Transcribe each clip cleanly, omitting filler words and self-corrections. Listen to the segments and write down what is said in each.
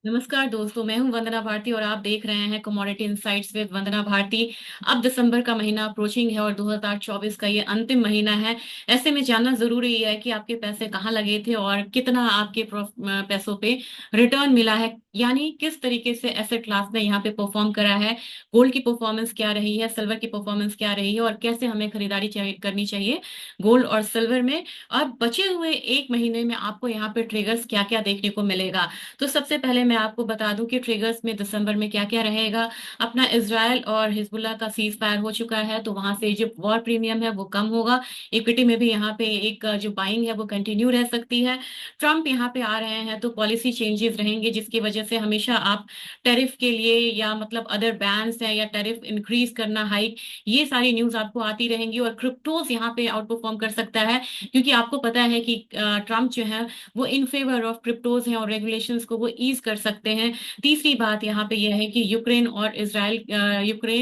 नमस्कार दोस्तों, मैं हूं वंदना भारती और आप देख रहे हैं कमोडिटी इनसाइट्स विद वंदना भारती। अब दिसंबर का महीना अप्रोचिंग है और 2024 का ये अंतिम महीना है। ऐसे में जानना जरूरी है कि आपके पैसे कहाँ लगे थे और कितना आपके पैसों पे रिटर्न मिला है, यानी किस तरीके से एसेट क्लास ने यहाँ पे परफॉर्म करा है। गोल्ड की परफॉर्मेंस क्या रही है, सिल्वर की परफॉर्मेंस क्या रही है और कैसे हमें खरीदारी करनी चाहिए गोल्ड और सिल्वर में। अब बचे हुए एक महीने में आपको यहाँ पे ट्रिगर्स क्या क्या देखने को मिलेगा। तो सबसे पहले मैं आपको बता दूं कि ट्रिगर्स में दिसंबर में क्या क्या रहेगा। अपना इजराइल और हिजबुल्लाह का सीज फायर हो चुका है, तो वहां से जो वॉर प्रीमियम है वो कम होगा। इक्विटी में भी यहाँ पे एक जो बाइंग है वो कंटिन्यू रह सकती है। ट्रम्प यहाँ पे आ रहे हैं तो पॉलिसी चेंजेस रहेंगे, जिसकी वजह से हमेशा आप टैरिफ के लिए या मतलब अदर बैन्स है या टैरिफ इंक्रीज करना, हाइक, ये सारी न्यूज आपको आती रहेंगी। और क्रिप्टोज यहाँ पे आउट परफॉर्म कर सकता है, क्योंकि आपको पता है कि ट्रम्प जो है वो इन फेवर ऑफ क्रिप्टोज हैं और रेगुलेशंस को वो ईज कर सकते हैं। तीसरी बात यहाँ पे यह है कि यूक्रेन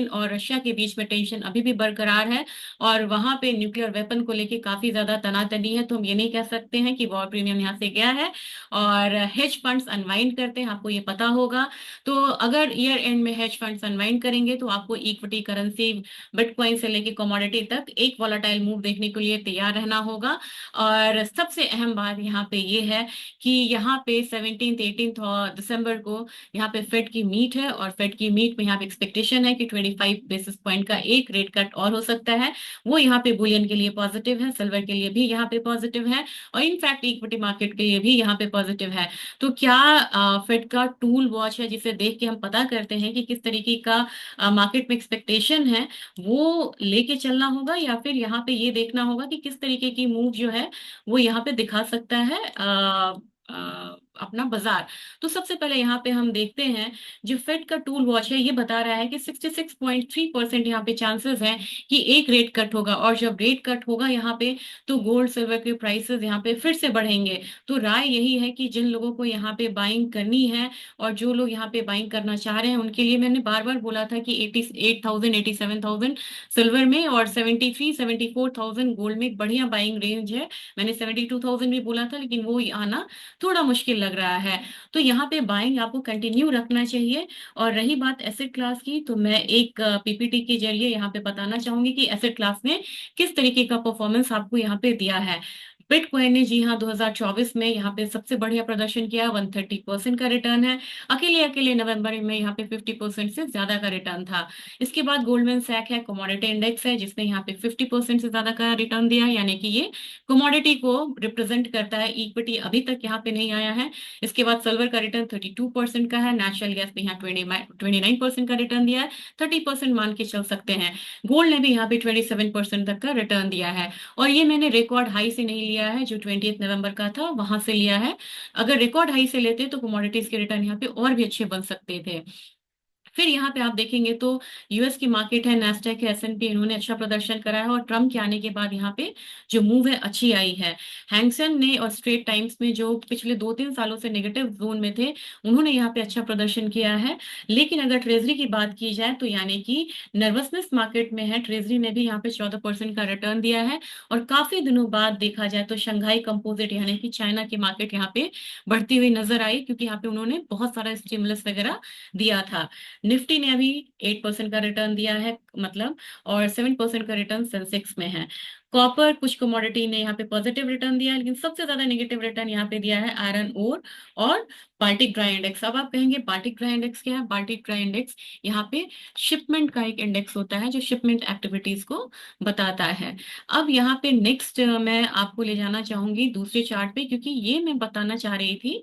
और रशिया के बीच में टेंशन अभी भी बरकरार है और वहां पे न्यूक्लियर वेपन को लेके काफी ज्यादा तनातनी है। तो हम ये नहीं कह सकते हैं कि वॉर प्रीमियम यहाँ से गया है और हेज फंड्स अनवाइंड करते हैं, आपको ये पता होगा। तो अगर ईयर एंड में हेज फंड्स अनवाइंड करेंगे तो आपको इक्विटी, करेंसी, बिटकॉइन से लेके कमोडिटी तक एक वॉलेटाइल मूव देखने के लिए तैयार रहना होगा। और सबसे अहम बात यहाँ पे ये है कि यहाँ पे 17th 18th और दिसंबर को यहाँ पे फेड की मीट है और फेड की मीट में यहाँ पे एक्सपेक्टेशन है कि 25 बेसिस पॉइंट का एक रेट कट और हो सकता है। वो यहाँ पे बुलियन के लिए पॉजिटिव है, सिल्वर के लिए भी यहाँ पे पॉजिटिव है और इनफैक्ट इक्विटी मार्केट के लिए भी यहाँ पे पॉजिटिव है। तो क्या फेड का टूल वॉच है जिसे देख के हम पता करते हैं कि किस तरीके का मार्केट में एक्सपेक्टेशन है, वो लेके चलना होगा, या फिर यहाँ पे ये देखना होगा कि किस तरीके की मूव जो है वो यहाँ पे दिखा सकता है अपना बाजार। तो सबसे पहले यहाँ पे हम देखते हैं, जो फेड का टूल वॉच है ये बता रहा है कि 66.3% यहाँ पे चांसेस हैं कि एक रेट कट होगा, और जब रेट कट होगा यहाँ पे तो गोल्ड सिल्वर के प्राइसेस यहाँ पे फिर से बढ़ेंगे। तो राय यही है कि जिन लोगों को यहाँ पे बाइंग करनी है और जो लोग यहाँ पे बाइंग करना चाह रहे हैं उनके लिए मैंने बार बार बोला था कि 88,000 87,000 सिल्वर में और 74,000 गोल्ड में एक बढ़िया बाइंग रेंज है। मैंने 72,000 भी बोला था, लेकिन वो आना थोड़ा मुश्किल लग रहा है। तो यहाँ पे बाइंग आपको कंटिन्यू रखना चाहिए। और रही बात एसेट क्लास की, तो मैं एक पीपीटी के जरिए यहाँ पे बताना चाहूंगी कि एसेट क्लास ने किस तरीके का परफॉर्मेंस आपको यहाँ पे दिया है। बिटकॉइन ने, जी हाँ, 2024 में यहाँ पे सबसे बढ़िया प्रदर्शन किया, 130% का रिटर्न है। अकेले अकेले नवंबर में यहाँ पे 50% से ज्यादा का रिटर्न था। इसके बाद गोल्डमैन सैक है, कमोडिटी इंडेक्स है, जिसने यहाँ पे 50% से ज्यादा का रिटर्न दिया है, यानी कि ये कमोडिटी को रिप्रेजेंट करता है। इक्विटी अभी तक यहाँ पे नहीं आया है। इसके बाद सिल्वर का रिटर्न 32% का है, नेचुरल गैस ने यहाँ 29% का रिटर्न दिया है, 30% मान के चल सकते हैं। गोल्ड ने भी यहाँ पे 27% तक का रिटर्न दिया है। और ये मैंने रिकॉर्ड हाई से नहीं लिया है, जो 20 नवंबर का था वहां से लिया है। अगर रिकॉर्ड हाई से लेते तो कमोडिटीज के रिटर्न यहाँ पे और भी अच्छे बन सकते थे। फिर यहाँ पे आप देखेंगे तो यूएस की मार्केट है, नेस्डैक है, एसएनपी, इन्होंने अच्छा प्रदर्शन करा है और ट्रम्प के आने के बाद यहाँ पे जो मूव है अच्छी आई है। हैंगसेन ने और स्ट्रेट टाइम्स में, जो पिछले 2 3 सालों से नेगेटिव जोन में थे, उन्होंने यहाँ पे अच्छा प्रदर्शन किया है। लेकिन अगर ट्रेजरी की बात की जाए तो यानी कि नर्वसनेस मार्केट में है, ट्रेजरी ने भी यहाँ पे 14% का रिटर्न दिया है। और काफी दिनों बाद देखा जाए तो शंघाई कंपोजिट यानी कि चाइना की मार्केट यहाँ पे बढ़ती हुई नजर आई, क्योंकि यहाँ पे उन्होंने बहुत सारा स्टिमुलस वगैरह दिया था। निफ्टी ने अभी 8% का रिटर्न दिया है, मतलब, और 7% का रिटर्न सेंसेक्स में है। कॉपर, कुछ कमोडिटी ने यहाँ पे पॉजिटिव रिटर्न दिया है, लेकिन सबसे ज्यादा नेगेटिव रिटर्न यहाँ पे दिया है आयरन ओर और बाल्टिक ड्राई इंडेक्स। अब आप कहेंगे बाल्टिक ड्राई इंडेक्स क्या है? बाल्टिक ड्राई इंडेक्स यहाँ पे शिपमेंट का एक इंडेक्स होता है जो शिपमेंट एक्टिविटीज को बताता है। अब यहाँ पे नेक्स्ट मैं आपको ले जाना चाहूंगी दूसरे चार्ट पे, क्योंकि ये मैं बताना चाह रही थी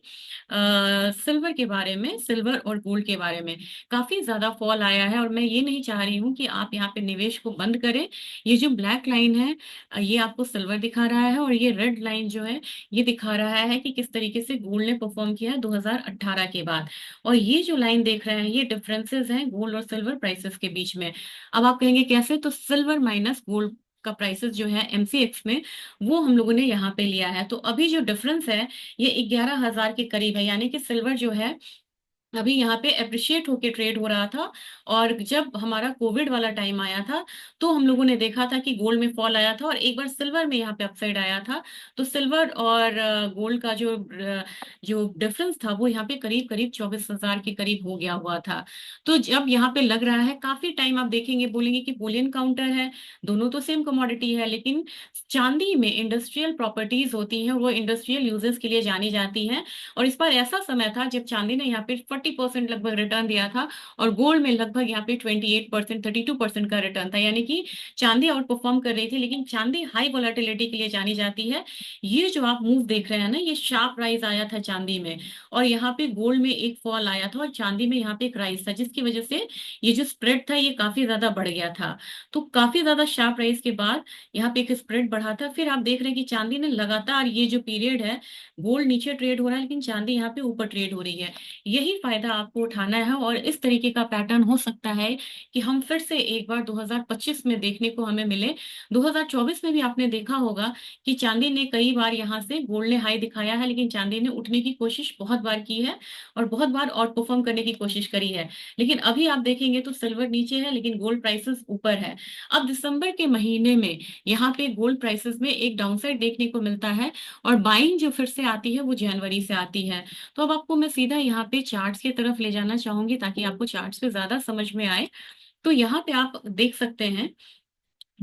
सिल्वर के बारे में, सिल्वर और गोल्ड के बारे में। काफी ज्यादा फॉल आया है और मैं ये नहीं चाह रही हूँ कि आप यहाँ पे निवेश को बंद करें। ये जो ब्लैक लाइन है, ये आपको सिल्वर दिखा रहा है और ये रेड लाइन जो है ये दिखा रहा है कि किस तरीके से गोल्ड ने परफॉर्म किया है 2018 के बाद। और ये जो लाइन देख रहे हैं ये डिफरेंसेस हैं गोल्ड और सिल्वर प्राइसेस के बीच में। अब आप कहेंगे कैसे? तो सिल्वर माइनस गोल्ड का प्राइसेस जो है एमसीएक्स में, वो हम लोगों ने यहाँ पे लिया है। तो अभी जो डिफरेंस है ये 11,000 के करीब है, यानी कि सिल्वर जो है अभी यहाँ पे अप्रिशिएट होके ट्रेड हो रहा था। और जब हमारा कोविड वाला टाइम आया था, तो हम लोगों ने देखा था कि गोल्ड में फॉल आया था और एक बार सिल्वर में यहाँ पे अपसाइड आया था। तो सिल्वर और गोल्ड का जो डिफरेंस था वो यहाँ पे करीब करीब 24,000 के करीब हो गया हुआ था। तो जब यहाँ पे लग रहा है, काफी टाइम आप देखेंगे बोलेंगे कि बुलियन काउंटर है, दोनों तो सेम कमोडिटी है, लेकिन चांदी में इंडस्ट्रियल प्रॉपर्टीज होती हैं, वो इंडस्ट्रियल यूजेस के लिए जानी जाती हैं। और इस बार ऐसा समय था जब चांदी ने यहाँ पे 40% लगभग रिटर्न दिया था, और गोल्ड में लगभग यहाँ पे 28%, 32% का रिटर्न था, यानी कि चांदी आउट परफॉर्म कर रही थी। लेकिन चांदी हाई वोलेटिलिटी के लिए जानी जाती है। ये जो आप मूव देख रहे हैं ना, ये शार्प राइज आया था चांदी में, और यहाँ पे गोल्ड में एक फॉल आया था और चांदी में यहाँ पे एक राइज था, जिसकी वजह से ये जो स्प्रेड था ये काफी ज्यादा बढ़ गया था। तो काफी ज्यादा शार्प राइज के बाद यहाँ पे एक स्प्रेड बढ़ा था। फिर आप देख रहे हैं कि चांदी ने लगातार, ये जो पीरियड है, गोल्ड नीचे ट्रेड हो रहा है लेकिन चांदी यहाँ पे ऊपर ट्रेड हो रही है। यही फायदा आपको उठाना है, और इस तरीके का पैटर्न हो सकता है कि हम फिर से एक बार 2025 में देखने को हमें मिले। 2024 में भी आपने देखा होगा कि चांदी ने कई बार, यहाँ से गोल्ड ने हाई दिखाया है लेकिन चांदी ने उठने की कोशिश बहुत बार की है और बहुत बार आउट परफॉर्म करने की कोशिश करी है। लेकिन अभी आप देखेंगे तो सिल्वर नीचे है लेकिन गोल्ड प्राइसेस ऊपर है। अब दिसंबर के महीने में यहाँ पे गोल्ड प्राइसेस में एक डाउनसाइड देखने को मिलता है, और बाइंग जो फिर से आती है वो जनवरी से आती है। तो अब आपको मैं सीधा यहाँ पे चार्ट्स की तरफ ले जाना चाहूंगी ताकि आपको चार्ट्स पे ज्यादा समझ में आए। तो यहाँ पे आप देख सकते हैं,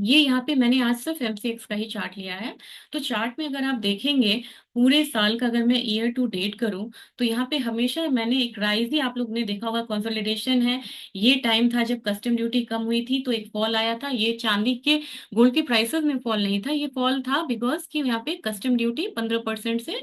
ये यहाँ पे मैंने आज सिर्फ एमसीएक्स का ही चार्ट लिया है। तो चार्ट में अगर आप देखेंगे, पूरे साल का अगर मैं ईयर टू डेट करूं, तो यहाँ पे हमेशा मैंने एक राइज ही, आप लोग ने देखा होगा, कंसोलिडेशन है। ये टाइम था जब कस्टम ड्यूटी कम हुई थी तो एक फॉल आया था। ये चांदी के, गोल्ड के प्राइसेस में फॉल नहीं था, ये फॉल था बिकॉज कि यहाँ पे कस्टम ड्यूटी 15% से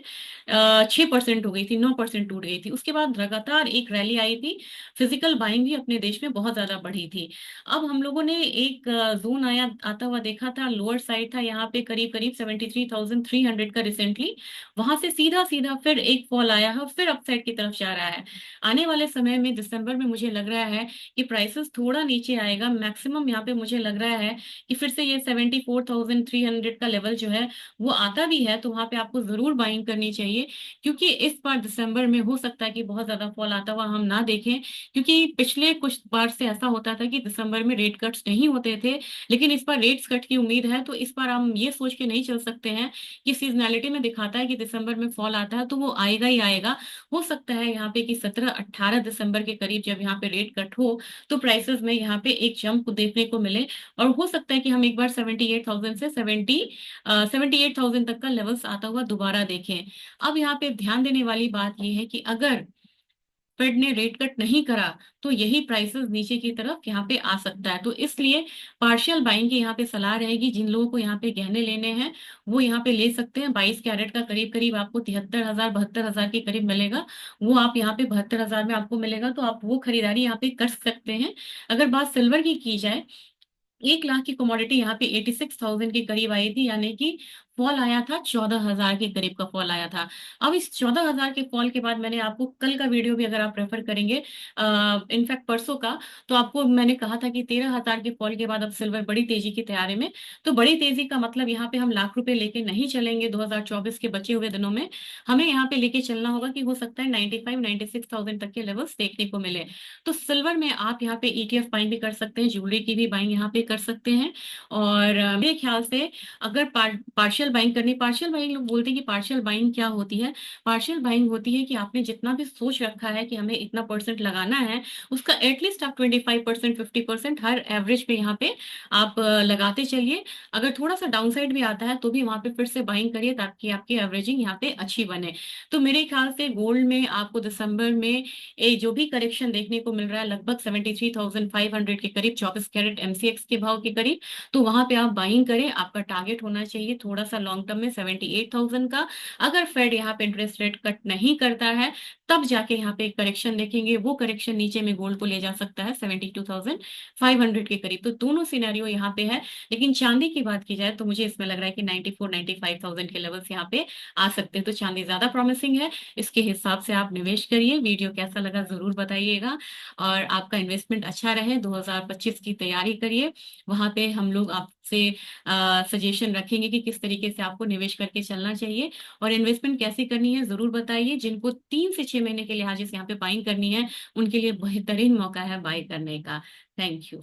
6% हो गई थी, 9% टूट गई थी। उसके बाद लगातार एक रैली आई थी, फिजिकल बाइंग भी अपने देश में बहुत ज्यादा बढ़ी थी। अब हम लोगों ने एक जोन आया आता हुआ देखा था, लोअर साइड था यहाँ पे करीब करीब 73,300 का रिसेंटली। वहां से सीधा सीधा फिर एक फॉल आया है, फिर अपसाइड की तरफ जा रहा है। आने वाले समय में दिसंबर में मुझे लग रहा है कि प्राइसेस थोड़ा नीचे आएगा, मैक्सिमम यहाँ पे मुझे लग रहा है कि फिर से ये 74,300 का लेवल जो है वो आता भी है, तो वहां पे आपको जरूर बाइंग करनी चाहिए। क्योंकि इस बार दिसंबर में हो सकता है कि बहुत ज्यादा फॉल आता हुआ हम ना देखें, क्योंकि पिछले कुछ बार से ऐसा होता था कि दिसंबर में रेट कट्स नहीं होते थे। लेकिन इस बार रेट्स कट की उम्मीद है, तो इस बार हम ये सोच के नहीं चल सकते हैं कि सीजनैलिटी में दिखाता है कि दिसंबर में फॉल आता है तो वो आएगा ही आएगा। हो सकता है यहाँ पे कि 17-18 दिसंबर के करीब जब यहाँ पे रेट कट हो, तो प्राइसेस में यहाँ पे एक जंप देखने को मिले, और हो सकता है कि हम एक बार 78,000 से 78,000 तक का लेवल्स आता हुआ दोबारा देखें। अब यहाँ पे ध्यान देने वाली बात यह है कि अगर फेड ने रेट कट नहीं करा, तो यही प्राइसेस नीचे की तरफ यहाँ पे आ सकता है। तो इसलिए पार्शियल बाइंग की यहाँ पे सलाह रहेगी। जिन लोगों को यहाँ पे गहने लेने हैं वो यहाँ पे ले सकते हैं। 22 कैरेट का करीब करीब आपको 73,000 72,000 के करीब मिलेगा, वो आप यहाँ पे 72,000 में आपको मिलेगा, तो आप वो खरीदारी यहाँ पे कर सकते हैं। अगर बात सिल्वर की जाए, 1 लाख की कमोडिटी यहाँ पे 86,000 के करीब आई थी, यानी कि फॉल आया था 14,000 के करीब का फॉल आया था। अब इस 14,000 के फॉल के बाद मैंने आपको कल का वीडियो भी अगर आप रेफर करेंगे, इनफैक्ट परसों का, तो आपको मैंने कहा था कि 13,000 के फॉल के बाद अब सिल्वर बड़ी तेजी की तैयारी में। तो बड़ी तेजी का मतलब यहाँ पे हम लाख रुपए लेके नहीं चलेंगे 2024 के बचे हुए दिनों में। हमें यहाँ पे लेके चलना होगा कि हो सकता है 95-96,000 तक के लेवल्स देखने को मिले। तो सिल्वर में आप यहाँ पे ईटीएफ बाइंग भी कर सकते हैं, ज्वेलरी की भी बाइंग यहाँ पे कर सकते हैं। और मेरे ख्याल से अगर पार्शियल बाइंग करनी, पार्शियल बाइंग लोग बोलते हैं कि पार्शियल बाइंग क्या होती है। पार्शियल बाइंग होती है कि आपने जितना भी सोच रखा है कि हमें इतना परसेंट लगाना है, उसका एटलीस्ट आप 25% 50% हर एवरेज पे यहाँ पे आप लगाते चलिए। अगर थोड़ा सा डाउन साइड भी आता है तो भी वहां पे फिर से बाइंग करिए ताकि आपकी एवरेजिंग यहाँ पे अच्छी बने। तो मेरे ख्याल से गोल्ड में आपको दिसंबर में जो भी करेक्शन देखने को मिल रहा है, लगभग 73,500 के करीब, 24 कैरेट एमसीएक्स के भाव के करीब, तो वहां पे आप बाइंग करें। आपका टारगेट होना चाहिए थोड़ा सा लॉन्ग टर्म में 78,000 का। अगर फेड यहाँ पे इंटरेस्ट रेट कट नहीं करता है, तब जाके यहाँ पे एक करेक्शन देखेंगे, वो करेक्शन नीचे में गोल्ड को ले जा सकता है 72,500 के करीब। तो दोनों सिनेरियो यहाँ पे है। लेकिन चांदी की बात की जाए तो मुझे इसमें लग रहा है कि 94-95,000 के लेवल्स यहाँ पे आ सकते हैं। तो चांदी ज्यादा प्रॉमिसिंग है, इसके हिसाब से आप निवेश करिए। वीडियो कैसा लगा जरूर बताइएगा, और आपका इन्वेस्टमेंट अच्छा रहे। 2025 की तैयारी करिए, वहां पे हम लोग आप से सजेशन रखेंगे कि किस तरीके से आपको निवेश करके चलना चाहिए और इन्वेस्टमेंट कैसे करनी है जरूर बताइए। जिनको 3 से 6 महीने के लिए हाजिर यहाँ पे बाइंग करनी है उनके लिए बेहतरीन मौका है बाय करने का। Thank you.